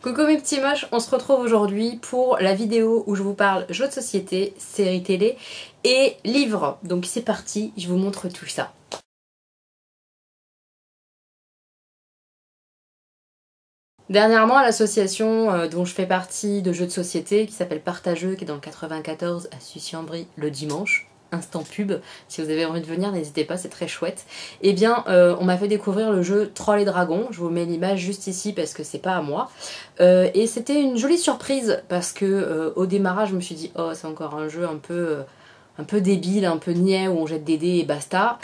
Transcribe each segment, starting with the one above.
Coucou mes petits moches, on se retrouve aujourd'hui pour la vidéo où je vous parle jeux de société, séries télé et livres. Donc c'est parti, je vous montre tout ça. Dernièrement, à l'association dont je fais partie de jeux de société, qui s'appelle Partageux, qui est dans le 94 à Sucy-en-Brie le dimanche, instant pub, si vous avez envie de venir, n'hésitez pas, c'est très chouette. Eh bien, on m'a fait découvrir le jeu Trolls et Dragons, je vous mets l'image juste ici parce que c'est pas à moi. Et c'était une jolie surprise parce que au démarrage, je me suis dit, oh, c'est encore un jeu un peu débile, un peu niais où on jette des dés et basta.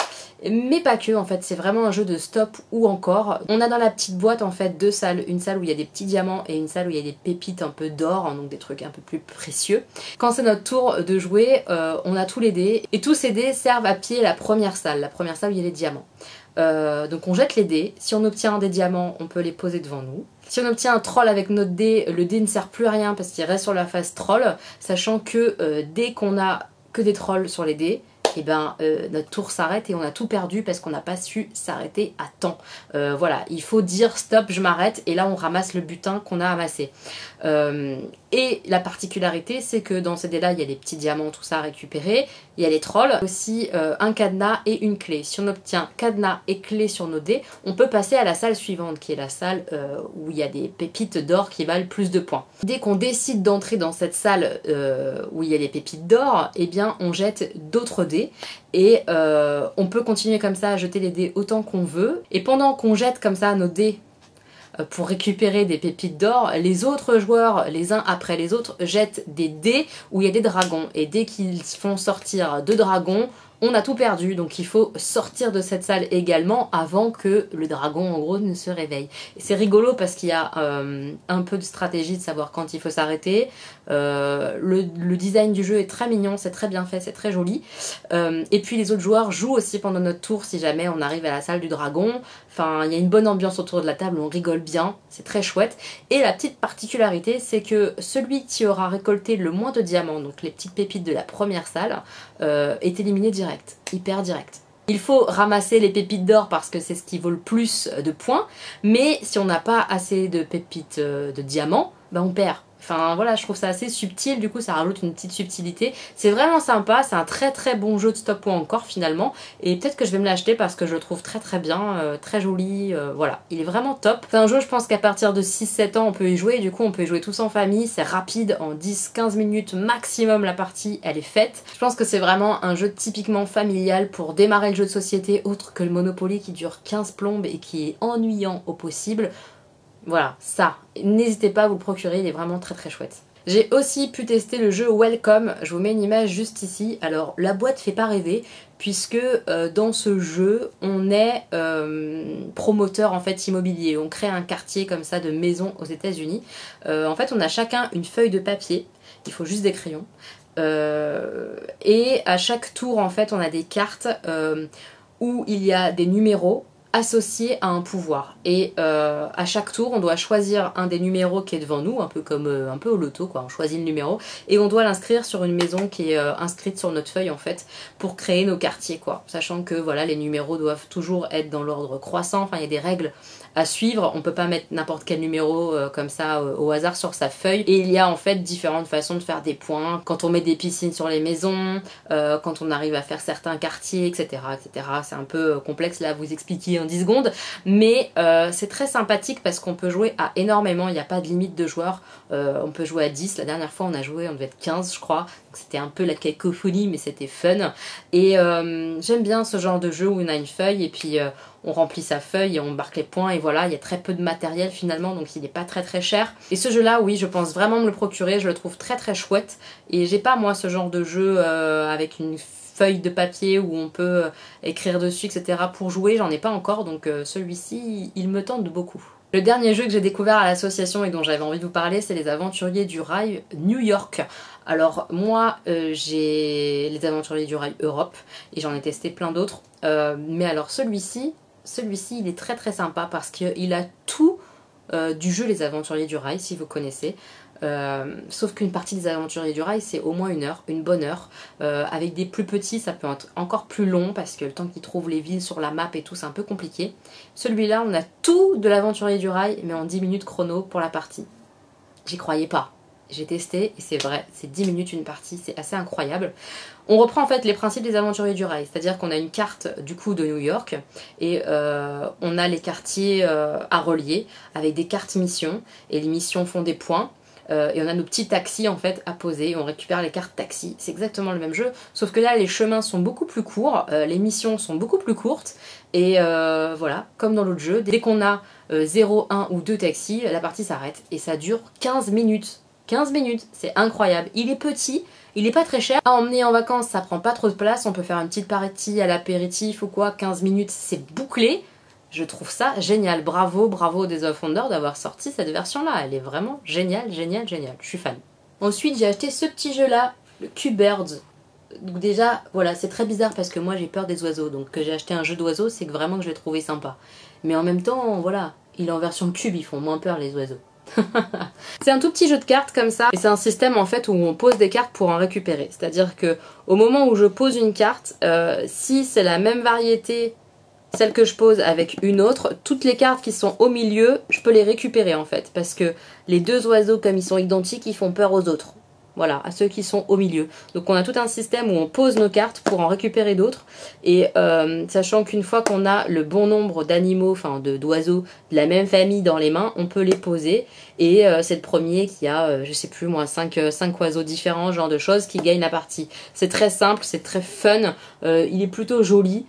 Mais pas que, en fait, c'est vraiment un jeu de stop ou encore. On a dans la petite boîte en fait deux salles, une salle où il y a des petits diamants et une salle où il y a des pépites un peu d'or, donc des trucs un peu plus précieux. Quand c'est notre tour de jouer, on a tous les dés et tous ces dés servent à piller la première salle où il y a les diamants. Donc on jette les dés, si on obtient des diamants, on peut les poser devant nous. Si on obtient un troll avec notre dé, le dé ne sert plus à rien parce qu'il reste sur la face troll, sachant que dès qu'on a que des trolls sur les dés, et ben notre tour s'arrête et on a tout perdu parce qu'on n'a pas su s'arrêter à temps. Voilà, il faut dire stop, je m'arrête et là on ramasse le butin qu'on a amassé. Et la particularité, c'est que dans ces dés-là, il y a des petits diamants, tout ça à récupérer. Il y a les trolls, aussi un cadenas et une clé. Si on obtient cadenas et clé sur nos dés, on peut passer à la salle suivante, qui est la salle où il y a des pépites d'or qui valent plus de points. Dès qu'on décide d'entrer dans cette salle où il y a les pépites d'or, eh bien on jette d'autres dés. Et on peut continuer comme ça à jeter les dés autant qu'on veut. Et pendant qu'on jette comme ça nos dés pour récupérer des pépites d'or, les autres joueurs, les uns après les autres, jettent des dés où il y a des dragons. Et dès qu'ils font sortir 2 dragons, on a tout perdu. Donc il faut sortir de cette salle également avant que le dragon en gros ne se réveille. Et c'est rigolo parce qu'il y a un peu de stratégie de savoir quand il faut s'arrêter. Le design du jeu est très mignon, c'est très bien fait, c'est très joli. Et puis les autres joueurs jouent aussi pendant notre tour si jamais on arrive à la salle du dragon. Enfin, il y a une bonne ambiance autour de la table, on rigole bien, c'est très chouette. Et la petite particularité, c'est que celui qui aura récolté le moins de diamants, donc les petites pépites de la première salle, est éliminé direct, hyper direct. Il faut ramasser les pépites d'or parce que c'est ce qui vaut le plus de points, mais si on n'a pas assez de pépites de diamants, ben on perd. Enfin voilà, je trouve ça assez subtil, du coup ça rajoute une petite subtilité. C'est vraiment sympa, c'est un très très bon jeu de stop ou encore finalement. Et peut-être que je vais me l'acheter parce que je le trouve très très bien, très joli, voilà. Il est vraiment top. C'est un jeu, je pense qu'à partir de 6-7 ans on peut y jouer, du coup on peut y jouer tous en famille, c'est rapide, en 10-15 minutes maximum la partie elle est faite. Je pense que c'est vraiment un jeu typiquement familial pour démarrer le jeu de société, autre que le Monopoly qui dure 15 plombes et qui est ennuyant au possible. Voilà, ça, n'hésitez pas à vous le procurer, il est vraiment très très chouette. J'ai aussi pu tester le jeu Welcome, je vous mets une image juste ici. Alors la boîte fait pas rêver puisque dans ce jeu on est promoteur en fait immobilier, on crée un quartier comme ça de maisons aux États-Unis. En fait on a chacun une feuille de papier, il faut juste des crayons. Et à chaque tour en fait on a des cartes où il y a des numéros associé à un pouvoir et à chaque tour on doit choisir un des numéros qui est devant nous, un peu comme un peu au loto quoi, on choisit le numéro et on doit l'inscrire sur une maison qui est inscrite sur notre feuille en fait pour créer nos quartiers quoi, sachant que voilà les numéros doivent toujours être dans l'ordre croissant, enfin il y a des règles à suivre, on peut pas mettre n'importe quel numéro comme ça au hasard sur sa feuille et il y a en fait différentes façons de faire des points, quand on met des piscines sur les maisons, quand on arrive à faire certains quartiers etc. C'est un peu complexe là à vous expliquer en 10 secondes, mais c'est très sympathique parce qu'on peut jouer à énormément, il n'y a pas de limite de joueurs, on peut jouer à 10, la dernière fois on a joué, on devait être 15 je crois, c'était un peu la cacophonie mais c'était fun et j'aime bien ce genre de jeu où on a une feuille et puis on remplit sa feuille et on marque les points et voilà, il y a très peu de matériel finalement donc il n'est pas très très cher. Et ce jeu là oui je pense vraiment me le procurer, je le trouve très très chouette et j'ai pas moi ce genre de jeu avec une feuille de papier où on peut écrire dessus etc. pour jouer, j'en ai pas encore donc celui-ci il me tente beaucoup. Le dernier jeu que j'ai découvert à l'association et dont j'avais envie de vous parler, c'est les Aventuriers du Rail New York. Alors moi j'ai les Aventuriers du Rail Europe et j'en ai testé plein d'autres, mais alors celui-ci il est très très sympa parce qu'il a tout du jeu Les Aventuriers du Rail si vous connaissez. Sauf qu'une partie des Aventuriers du Rail c'est au moins une bonne heure. Avec des plus petits ça peut être encore plus long parce que le temps qu'ils trouvent les villes sur la map et tout c'est un peu compliqué. Celui-là on a tout de l'Aventurier du Rail mais en 10 minutes chrono pour la partie. J'y croyais pas. J'ai testé et c'est vrai, c'est 10 minutes une partie, c'est assez incroyable. On reprend en fait les principes des aventuriers du rail, c'est-à-dire qu'on a une carte du coup de New York et on a les quartiers à relier avec des cartes missions et les missions font des points. Et on a nos petits taxis en fait à poser, on récupère les cartes taxis, c'est exactement le même jeu, sauf que là les chemins sont beaucoup plus courts, les missions sont beaucoup plus courtes, et voilà, comme dans l'autre jeu, dès qu'on a 0, 1 ou 2 taxis, la partie s'arrête, et ça dure 15 minutes. 15 minutes, c'est incroyable. Il est petit, il est pas très cher. À emmener en vacances, ça prend pas trop de place, on peut faire une petite partie à l'apéritif ou quoi, 15 minutes, c'est bouclé. Je trouve ça génial. Bravo, bravo Days of Wonder d'avoir sorti cette version-là. Elle est vraiment géniale, géniale, géniale. Je suis fan. Ensuite, j'ai acheté ce petit jeu-là, le Q-Birds. Donc déjà, voilà, c'est très bizarre parce que moi j'ai peur des oiseaux. Donc que j'ai acheté un jeu d'oiseaux, c'est que vraiment que je l'ai trouvé sympa. Mais en même temps, voilà, il est en version cube, ils font moins peur les oiseaux. C'est un tout petit jeu de cartes comme ça et c'est un système en fait où on pose des cartes pour en récupérer. C'est-à-dire que au moment où je pose une carte, si c'est la même variété, celle que je pose avec une autre, toutes les cartes qui sont au milieu, je peux les récupérer en fait. Parce que les deux oiseaux comme ils sont identiques, ils font peur aux autres. Voilà, à ceux qui sont au milieu. Donc on a tout un système où on pose nos cartes pour en récupérer d'autres. Et sachant qu'une fois qu'on a le bon nombre d'animaux, enfin d'oiseaux de la même famille dans les mains, on peut les poser. Et c'est le premier qui a, je sais plus moi, 5 oiseaux différents, genre de choses, qui gagne la partie. C'est très simple, c'est très fun, il est plutôt joli.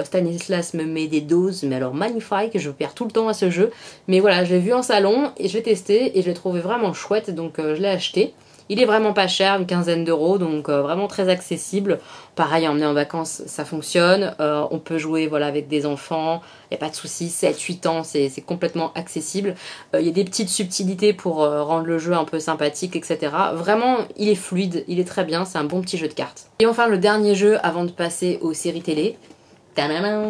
Stanislas me met des doses, mais alors magnifiques, je perds tout le temps à ce jeu. Mais voilà, je l'ai vu en salon et je l'ai testé et je l'ai trouvé vraiment chouette, donc je l'ai acheté. Il est vraiment pas cher, une quinzaine d'euros, donc vraiment très accessible. Pareil, emmener en vacances, ça fonctionne. On peut jouer voilà, avec des enfants, il n'y a pas de souci, 7-8 ans, c'est complètement accessible. Il y a des petites subtilités pour rendre le jeu un peu sympathique, etc. Vraiment, il est fluide, il est très bien, c'est un bon petit jeu de cartes. Et enfin, le dernier jeu avant de passer aux séries télé.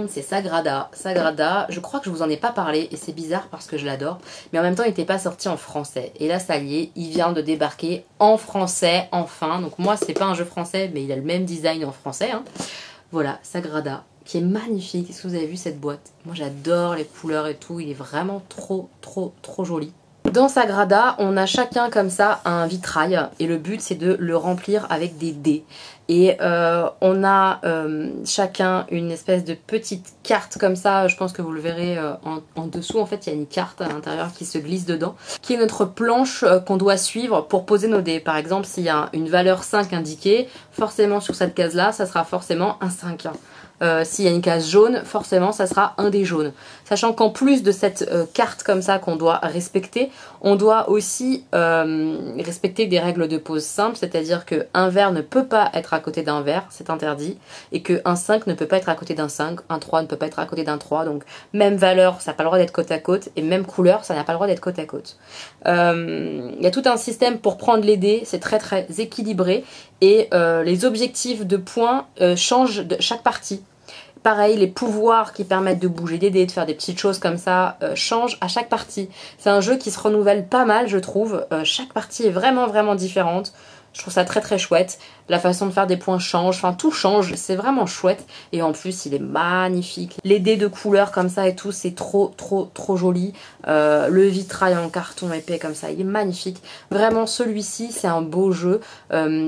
C'est Sagrada. Sagrada, je crois que je vous en ai pas parlé et c'est bizarre parce que je l'adore, mais en même temps il n'était pas sorti en français. Et là ça y est, il vient de débarquer en français enfin. Donc moi c'est pas un jeu français mais il a le même design en français. Hein. Voilà, Sagrada, qui est magnifique. Est-ce que vous avez vu cette boîte? Moi j'adore les couleurs et tout, il est vraiment trop joli. Dans Sagrada, on a chacun comme ça un vitrail et le but c'est de le remplir avec des dés. Et on a chacun une espèce de petite carte comme ça, je pense que vous le verrez en dessous, en fait il y a une carte à l'intérieur qui se glisse dedans, qui est notre planche qu'on doit suivre pour poser nos dés. Par exemple, s'il y a une valeur 5 indiquée, forcément sur cette case là, ça sera forcément un 5. S'il y a une case jaune, forcément ça sera un des jaunes. Sachant qu'en plus de cette carte comme ça qu'on doit respecter, on doit aussi respecter des règles de pose simples, c'est-à-dire qu'un vert ne peut pas être à côté d'un vert, c'est interdit, et qu'un 5 ne peut pas être à côté d'un 5, un 3 ne peut pas être à côté d'un 3, donc même valeur, ça n'a pas le droit d'être côte à côte, et même couleur, ça n'a pas le droit d'être côte à côte. Il y a tout un système pour prendre les dés, c'est très équilibré, et les objectifs de points changent de chaque partie. Pareil, les pouvoirs qui permettent de bouger des dés, de faire des petites choses comme ça, changent à chaque partie. C'est un jeu qui se renouvelle pas mal, je trouve. Chaque partie est vraiment différente. Je trouve ça très chouette. La façon de faire des points change, enfin tout change, c'est vraiment chouette. Et en plus, il est magnifique. Les dés de couleurs comme ça et tout, c'est trop joli. Le vitrail en carton épais comme ça, il est magnifique. Vraiment, celui-ci, c'est un beau jeu.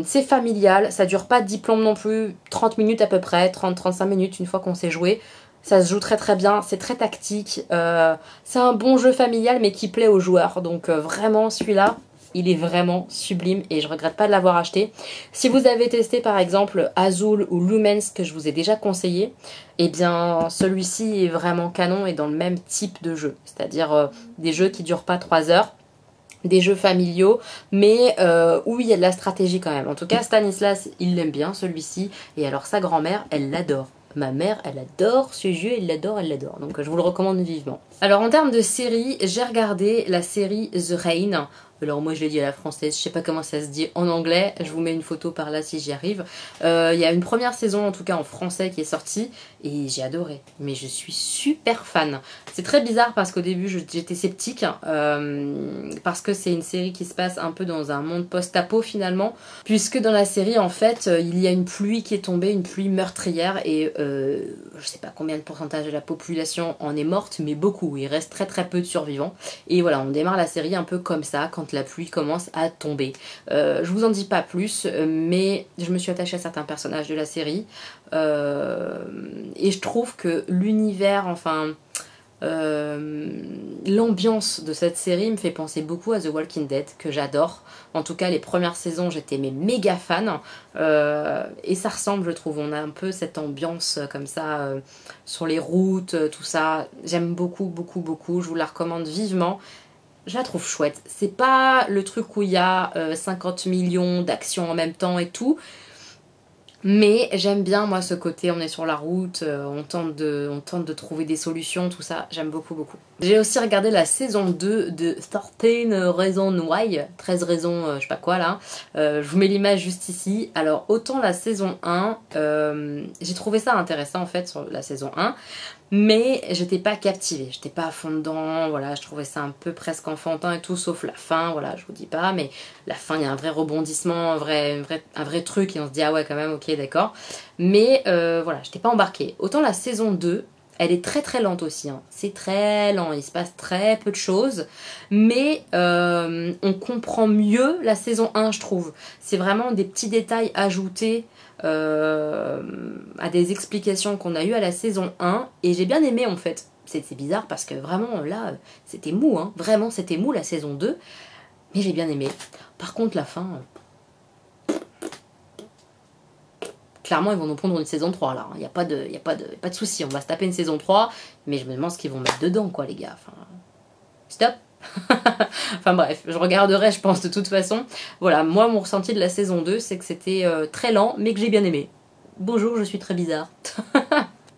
C'est familial, ça dure pas 10 plombes non plus, 30 minutes à peu près, 30-35 minutes une fois qu'on sait jouer. Ça se joue très bien, c'est très tactique. C'est un bon jeu familial mais qui plaît aux joueurs. Donc vraiment, celui-là, il est vraiment sublime et je regrette pas de l'avoir acheté. Si vous avez testé par exemple Azul ou Lumens que je vous ai déjà conseillé, eh bien celui-ci est vraiment canon et dans le même type de jeu. C'est-à-dire des jeux qui durent pas 3 heures. Des jeux familiaux, mais où il y a de la stratégie quand même. En tout cas, Stanislas, il l'aime bien celui-ci. Et alors sa grand-mère, elle l'adore. Ma mère, elle adore ce jeu, elle l'adore. Donc je vous le recommande vivement. Alors en termes de série, j'ai regardé la série The Rain. Alors moi je l'ai dit à la française, je sais pas comment ça se dit en anglais, je vous mets une photo par là si j'y arrive. Il y a une première saison en tout cas en français qui est sortie et j'ai adoré, mais je suis super fan. C'est très bizarre parce qu'au début j'étais sceptique, parce que c'est une série qui se passe un peu dans un monde post-apo finalement, puisque dans la série en fait il y a une pluie qui est tombée, une pluie meurtrière et je sais pas combien de pourcentage de la population en est morte, mais beaucoup, il reste très peu de survivants. Et voilà, on démarre la série un peu comme ça, quand quand la pluie commence à tomber. Je vous en dis pas plus, mais je me suis attachée à certains personnages de la série. Et je trouve que l'univers, enfin... l'ambiance de cette série me fait penser beaucoup à The Walking Dead, que j'adore. En tout cas, les premières saisons, j'étais méga fan. Et ça ressemble, je trouve. On a un peu cette ambiance comme ça, sur les routes, tout ça. J'aime beaucoup, beaucoup, beaucoup. Je vous la recommande vivement. Je la trouve chouette. C'est pas le truc où il y a 50 millions d'actions en même temps et tout. Mais j'aime bien moi ce côté, on est sur la route, on tente de trouver des solutions, tout ça, j'aime beaucoup beaucoup. J'ai aussi regardé la saison 2 de 13 Reasons Why, 13 raisons je sais pas quoi là, je vous mets l'image juste ici. Alors autant la saison 1, j'ai trouvé ça intéressant en fait sur la saison 1, mais j'étais pas captivée, j'étais pas à fond dedans, voilà, je trouvais ça un peu presque enfantin et tout, sauf la fin, voilà, je vous dis pas, mais la fin, il y a un vrai rebondissement, un vrai truc, et on se dit, ah ouais, quand même, ok, d'accord. Mais voilà, j'étais pas embarquée. Autant la saison 2, elle est très très lente aussi, hein. C'est très lent, il se passe très peu de choses, mais on comprend mieux la saison 1, je trouve. C'est vraiment des petits détails ajoutés à des explications qu'on a eues à la saison 1, et j'ai bien aimé en fait. C'est bizarre parce que vraiment là c'était mou, hein. Vraiment c'était mou la saison 2, mais j'ai bien aimé. Par contre la fin, clairement ils vont nous prendre une saison 3 là, il n'y a pas de souci, on va se taper une saison 3, mais je me demande ce qu'ils vont mettre dedans quoi les gars, enfin stop. Enfin bref, je regarderai je pense de toute façon. Voilà, moi mon ressenti de la saison 2 c'est que c'était très lent mais que j'ai bien aimé. Bonjour, je suis très bizarre.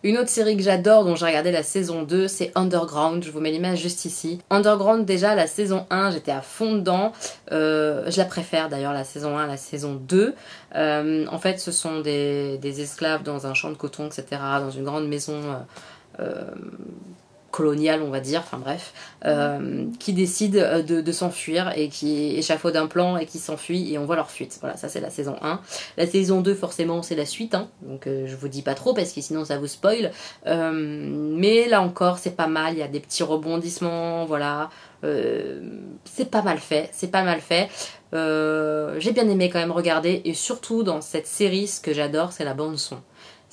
Une autre série que j'adore dont j'ai regardé la saison 2 c'est Underground, je vous mets l'image juste ici. Underground déjà la saison 1 j'étais à fond dedans, je la préfère d'ailleurs la saison 1 à la saison 2. En fait ce sont des esclaves dans un champ de coton etc, dans une grande maison coloniale on va dire, enfin bref, qui décident de s'enfuir et qui échafaudent un plan et qui s'enfuient et on voit leur fuite. Voilà, ça c'est la saison 1. La saison 2 forcément c'est la suite, hein, donc je vous dis pas trop parce que sinon ça vous spoil. Mais là encore c'est pas mal, il y a des petits rebondissements, voilà. C'est pas mal fait, c'est pas mal fait. J'ai bien aimé quand même regarder et surtout dans cette série ce que j'adore c'est la bande son.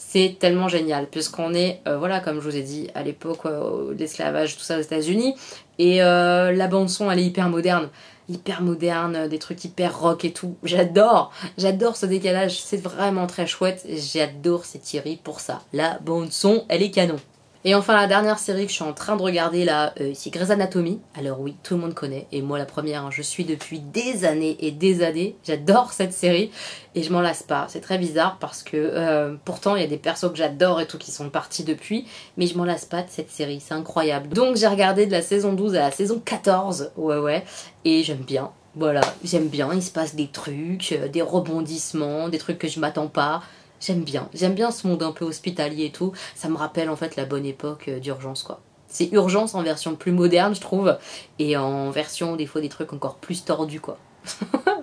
C'est tellement génial puisqu'on est, voilà, comme je vous ai dit, à l'époque de l'esclavage, tout ça aux États-Unis, et la bande son, elle est hyper moderne, des trucs hyper rock et tout. J'adore ce décalage, c'est vraiment très chouette. J'adore cette série pour ça. La bande son, elle est canon. Et enfin la dernière série que je suis en train de regarder là, c'est Grey's Anatomy. Alors oui, tout le monde connaît, et moi la première, hein, je suis depuis des années et des années. J'adore cette série et je m'en lasse pas. C'est très bizarre parce que pourtant il y a des persos que j'adore et tout qui sont partis depuis, mais je m'en lasse pas de cette série, c'est incroyable. Donc j'ai regardé de la saison 12 à la saison 14, ouais, et j'aime bien. Voilà, j'aime bien, il se passe des trucs, des rebondissements, des trucs que je m'attends pas. J'aime bien ce monde un peu hospitalier et tout. Ça me rappelle en fait la bonne époque d'Urgence quoi. C'est Urgence en version plus moderne je trouve. Et en version des fois des trucs encore plus tordus quoi.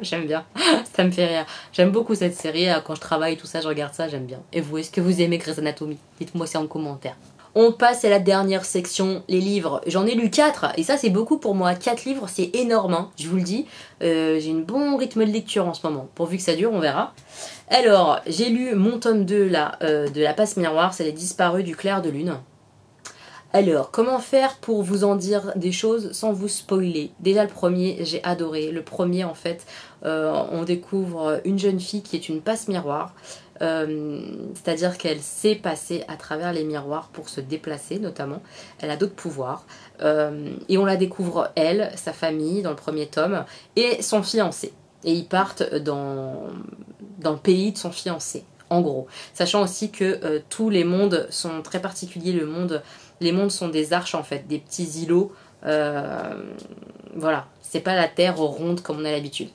J'aime bien, ça me fait rire. J'aime beaucoup cette série, quand je travaille tout ça je regarde ça, j'aime bien. Et vous, est-ce que vous aimez Grey's Anatomy? Dites-moi ça en commentaire. On passe à la dernière section, les livres. J'en ai lu 4 et ça c'est beaucoup pour moi. 4 livres c'est énorme, hein, je vous le dis. J'ai un bon rythme de lecture en ce moment. Pourvu que ça dure, on verra. Alors, j'ai lu mon tome 2 là, de La Passe Miroir, c'est Les Disparus du Clair de Lune. Alors, comment faire pour vous en dire des choses sans vous spoiler? Déjà le premier, j'ai adoré. Le premier en fait, on découvre une jeune fille qui est une passe-miroir. C'est-à-dire qu'elle sait passer à travers les miroirs pour se déplacer notamment. Elle a d'autres pouvoirs. Et on la découvre elle, sa famille dans le premier tome, et son fiancé. Et ils partent dans le pays de son fiancé, en gros. Sachant aussi que tous les mondes sont très particuliers. Les mondes sont des arches en fait, des petits îlots. Voilà, c'est pas la terre ronde comme on a l'habitude.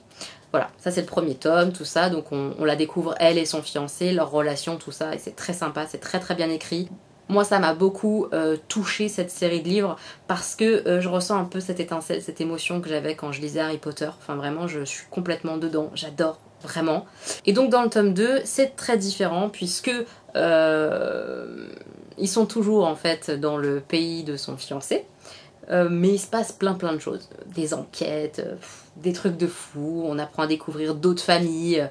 Voilà, ça c'est le premier tome, tout ça, donc on la découvre, elle et son fiancé, leur relation, tout ça, et c'est très sympa, c'est très très bien écrit. Moi ça m'a beaucoup touché cette série de livres, parce que je ressens un peu cette étincelle, cette émotion que j'avais quand je lisais Harry Potter. Enfin vraiment, je suis complètement dedans, j'adore, vraiment. Et donc dans le tome 2, c'est très différent, puisque ils sont toujours en fait dans le pays de son fiancé, mais il se passe plein de choses. Des enquêtes, des trucs de fou, on apprend à découvrir d'autres familles.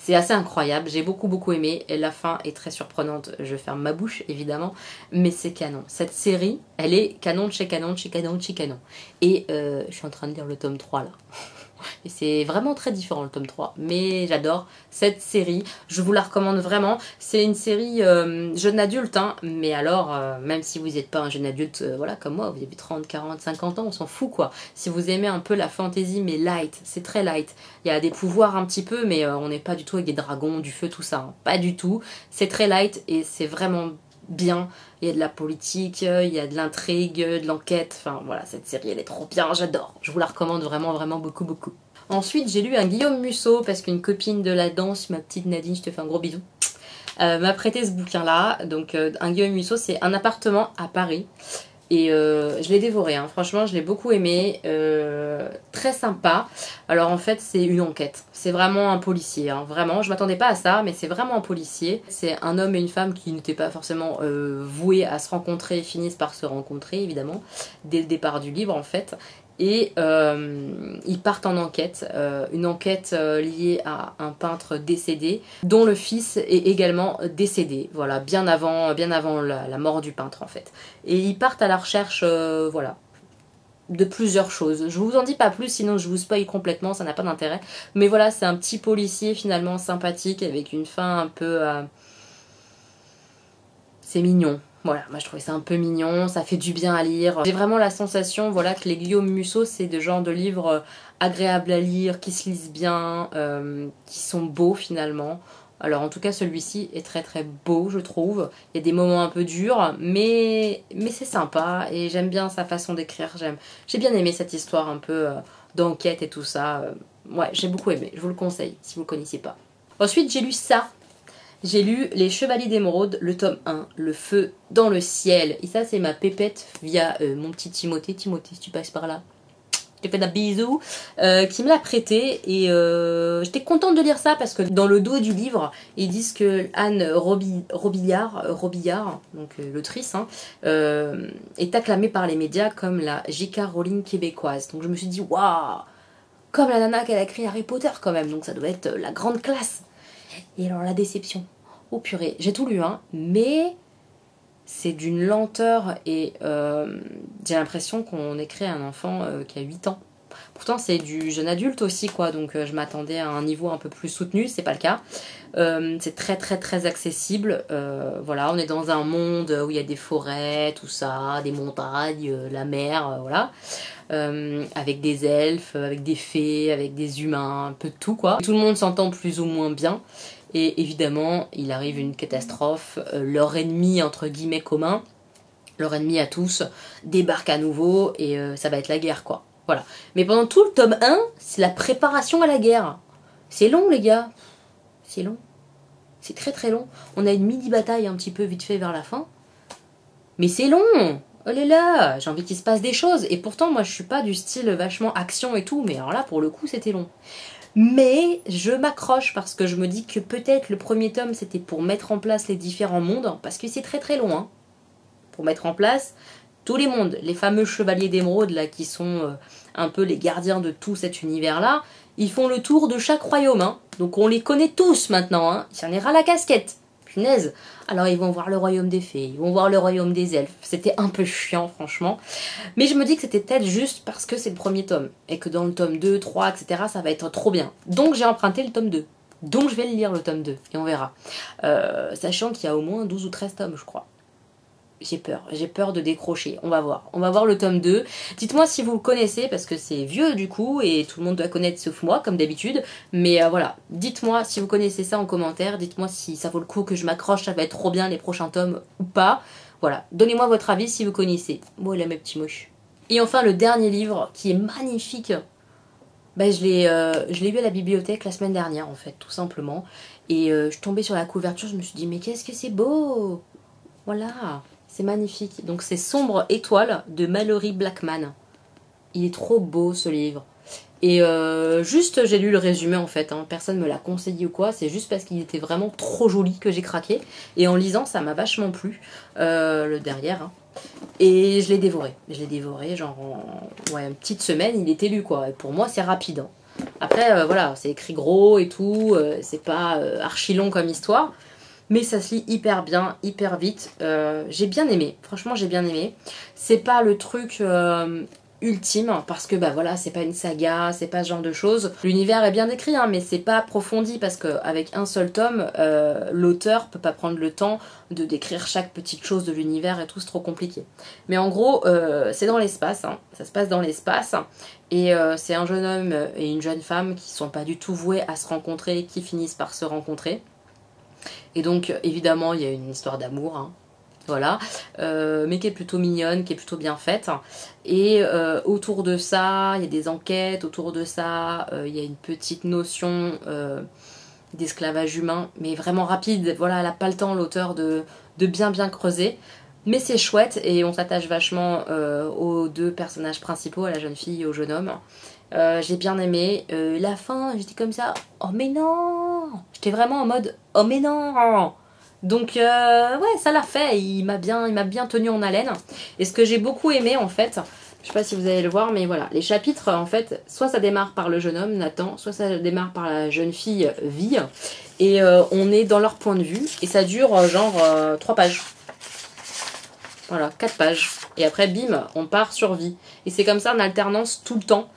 C'est assez incroyable, j'ai beaucoup aimé, et la fin est très surprenante, je ferme ma bouche évidemment, mais c'est canon. Cette série, elle est canon de chez canon, de chez canon, de chez canon. Et je suis en train de lire le tome 3 là. Et c'est vraiment très différent le tome 3, mais j'adore cette série, je vous la recommande vraiment. C'est une série jeune adulte, hein, mais alors, même si vous n'êtes pas un jeune adulte, voilà, comme moi, vous avez 30, 40, 50 ans, on s'en fout quoi. Si vous aimez un peu la fantasy, mais light, c'est très light. Il y a des pouvoirs un petit peu, mais on n'est pas du tout avec des dragons, du feu, tout ça, hein. Pas du tout. C'est très light et c'est vraiment bien. Il y a de la politique, il y a de l'intrigue, de l'enquête, enfin voilà, cette série elle est trop bien, j'adore. Je vous la recommande vraiment beaucoup. Ensuite j'ai lu un Guillaume Musso parce qu'une copine de la danse, ma petite Nadine, je te fais un gros bisou, m'a prêté ce bouquin là. Donc un Guillaume Musso, c'est Un appartement à Paris. Et je l'ai dévoré, hein. Franchement je l'ai beaucoup aimé, très sympa. Alors en fait c'est une enquête, c'est vraiment un policier, hein. Vraiment, je m'attendais pas à ça, mais c'est vraiment un policier. C'est un homme et une femme qui n'étaient pas forcément voués à se rencontrer, finissent par se rencontrer évidemment, dès le départ du livre en fait. Et ils partent en enquête, une enquête liée à un peintre décédé, dont le fils est également décédé, voilà, bien avant la mort du peintre en fait. Et ils partent à la recherche, voilà, de plusieurs choses. Je vous en dis pas plus, sinon je vous spoil complètement, ça n'a pas d'intérêt. Mais voilà, c'est un petit policier finalement sympathique, avec une fin un peu... c'est mignon. Voilà, moi je trouvais ça un peu mignon, ça fait du bien à lire. J'ai vraiment la sensation, voilà, que les Guillaume Musso, c'est des genres de livres agréables à lire, qui se lisent bien, qui sont beaux finalement. Alors en tout cas celui-ci est très beau je trouve. Il y a des moments un peu durs, mais c'est sympa et j'aime bien sa façon d'écrire. J'ai bien aimé cette histoire un peu d'enquête et tout ça. Ouais, j'ai beaucoup aimé, je vous le conseille si vous ne le connaissiez pas. Ensuite j'ai lu ça. J'ai lu Les Chevaliers d'Émeraude, le tome 1, Le feu dans le ciel. Et ça, c'est ma pépette via mon petit Timothée. Timothée, si tu passes par là, je te fais un bisou. Qui me l'a prêté. Et j'étais contente de lire ça parce que dans le dos du livre, ils disent que Anne Robillard, donc l'autrice, hein, est acclamée par les médias comme la J.K. Rowling québécoise. Donc je me suis dit, waouh, comme la nana qu'elle a écrit Harry Potter quand même. Donc ça doit être la grande classe. Et alors la déception, oh purée, j'ai tout lu, hein, mais c'est d'une lenteur et j'ai l'impression qu'on écrit un enfant qui a 8 ans. Pourtant c'est du jeune adulte aussi quoi, donc je m'attendais à un niveau un peu plus soutenu, c'est pas le cas. C'est très accessible, voilà, on est dans un monde où il y a des forêts, tout ça, des montagnes, la mer, voilà. Avec des elfes, avec des fées, avec des humains, un peu de tout quoi. Tout le monde s'entend plus ou moins bien. Et évidemment, il arrive une catastrophe, leur ennemi entre guillemets commun, leur ennemi à tous, débarque à nouveau et ça va être la guerre quoi. Voilà. Mais pendant tout le tome 1, c'est la préparation à la guerre. C'est long les gars. C'est long. C'est très long. On a une mini bataille un petit peu vite fait vers la fin. Mais c'est long. Oh là là, j'ai envie qu'il se passe des choses. Et pourtant, moi, je suis pas du style vachement action et tout. Mais alors là, pour le coup, c'était long. Mais je m'accroche parce que je me dis que peut-être le premier tome, c'était pour mettre en place les différents mondes. Parce que c'est très long, hein. Pour mettre en place tous les mondes. Les fameux chevaliers d'émeraude, là, qui sont un peu les gardiens de tout cet univers-là. Ils font le tour de chaque royaume, hein. Donc on les connaît tous maintenant, hein. J'en ai ras la casquette. Punaise. Alors ils vont voir le royaume des fées, ils vont voir le royaume des elfes. C'était un peu chiant franchement. Mais je me dis que c'était peut-être juste parce que c'est le premier tome. Et que dans le tome 2, 3, etc. ça va être trop bien. Donc j'ai emprunté le tome 2. Donc je vais le lire le tome 2. Et on verra. Sachant qu'il y a au moins 12 ou 13 tomes je crois. J'ai peur de décrocher, on va voir le tome 2. Dites-moi si vous le connaissez, parce que c'est vieux du coup, et tout le monde doit connaître sauf moi, comme d'habitude. Mais voilà, dites-moi si vous connaissez ça en commentaire, dites-moi si ça vaut le coup que je m'accroche, ça va être trop bien les prochains tomes ou pas. Voilà, donnez-moi votre avis si vous connaissez. Bon, il a mes petits moches. Et enfin, le dernier livre, qui est magnifique. Ben, je l'ai vu à la bibliothèque la semaine dernière, en fait, tout simplement. Et je suis tombée sur la couverture, je me suis dit, mais qu'est-ce que c'est beau! Voilà. C'est magnifique. Donc c'est Sombre étoile de Mallory Blackman. Il est trop beau ce livre. Et juste j'ai lu le résumé en fait. Hein. Personne me l'a conseillé ou quoi. C'est juste parce qu'il était vraiment trop joli que j'ai craqué. Et en lisant ça m'a vachement plu. Le derrière. Hein. Et je l'ai dévoré. Je l'ai dévoré, genre en ouais, une petite semaine, il était lu quoi. Et pour moi, c'est rapide. Hein. Après, voilà, c'est écrit gros et tout, c'est pas archi long comme histoire. Mais ça se lit hyper bien, hyper vite. J'ai bien aimé, franchement j'ai bien aimé. C'est pas le truc ultime, parce que bah voilà, c'est pas une saga, c'est pas ce genre de choses. L'univers est bien décrit, hein, mais c'est pas approfondi, parce qu'avec un seul tome, l'auteur peut pas prendre le temps de décrire chaque petite chose de l'univers et tout, c'est trop compliqué. Mais en gros, c'est dans l'espace, hein, ça se passe dans l'espace. Et c'est un jeune homme et une jeune femme qui sont pas du tout voués à se rencontrer, qui finissent par se rencontrer. Et donc évidemment il y a une histoire d'amour, hein, voilà, mais qui est plutôt mignonne, qui est plutôt bien faite. Et autour de ça, il y a des enquêtes, autour de ça, il y a une petite notion d'esclavage humain, mais vraiment rapide. Voilà, elle n'a pas le temps, l'auteur, de bien creuser. Mais c'est chouette et on s'attache vachement aux deux personnages principaux, à la jeune fille et au jeune homme. J'ai bien aimé. La fin, j'étais comme ça, oh mais non! J'étais vraiment en mode, oh mais non! Donc ouais, ça l'a fait, il m'a bien tenu en haleine. Et ce que j'ai beaucoup aimé en fait, je sais pas si vous allez le voir, mais voilà, les chapitres en fait, soit ça démarre par le jeune homme Nathan, soit ça démarre par la jeune fille Vi, et on est dans leur point de vue, et ça dure genre 3 pages. Voilà, 4 pages. Et après, bim, on part sur vie. Et c'est comme ça en alternance tout le temps.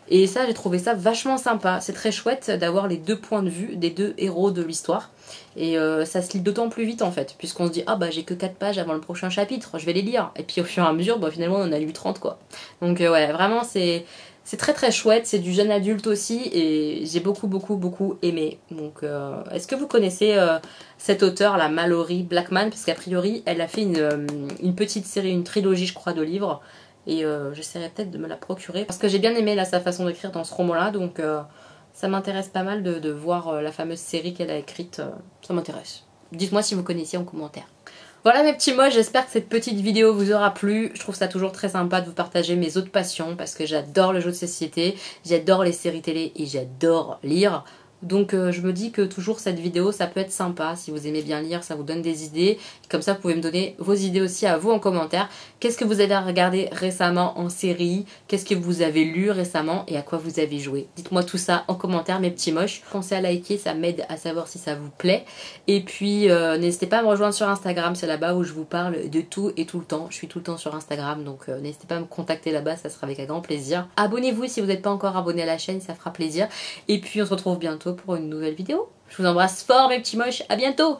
Et ça, j'ai trouvé ça vachement sympa. C'est très chouette d'avoir les deux points de vue des deux héros de l'histoire. Et ça se lit d'autant plus vite en fait. Puisqu'on se dit, ah bah j'ai que 4 pages avant le prochain chapitre, je vais les lire. Et puis au fur et à mesure, bah, finalement on en a lu 30 quoi. Donc ouais, vraiment c'est très chouette, c'est du jeune adulte aussi et j'ai beaucoup aimé. Donc est-ce que vous connaissez cette auteure, la Mallory Blackman? Parce qu'a priori elle a fait une petite série, une trilogie je crois de livres. Et j'essaierai peut-être de me la procurer. Parce que j'ai bien aimé là, sa façon d'écrire dans ce roman-là. Donc ça m'intéresse pas mal de voir la fameuse série qu'elle a écrite. Ça m'intéresse. Dites-moi si vous connaissiez en commentaire. Voilà mes petits mots, j'espère que cette petite vidéo vous aura plu. Je trouve ça toujours très sympa de vous partager mes autres passions parce que j'adore le jeu de société, j'adore les séries télé et j'adore lire. Donc je me dis que toujours cette vidéo ça peut être sympa, si vous aimez bien lire ça vous donne des idées, et comme ça vous pouvez me donner vos idées aussi à vous en commentaire. Qu'est-ce que vous avez regardé récemment en série, qu'est-ce que vous avez lu récemment et à quoi vous avez joué. Dites-moi tout ça en commentaire mes petits moches, pensez à liker, ça m'aide à savoir si ça vous plaît. Et puis n'hésitez pas à me rejoindre sur Instagram, c'est là-bas où je vous parle de tout et tout le temps. Je suis tout le temps sur Instagram donc n'hésitez pas à me contacter là-bas, ça sera avec un grand plaisir. Abonnez-vous si vous n'êtes pas encore abonné à la chaîne, ça fera plaisir. Et puis on se retrouve bientôt pour une nouvelle vidéo. Je vous embrasse fort mes petits moches, à bientôt!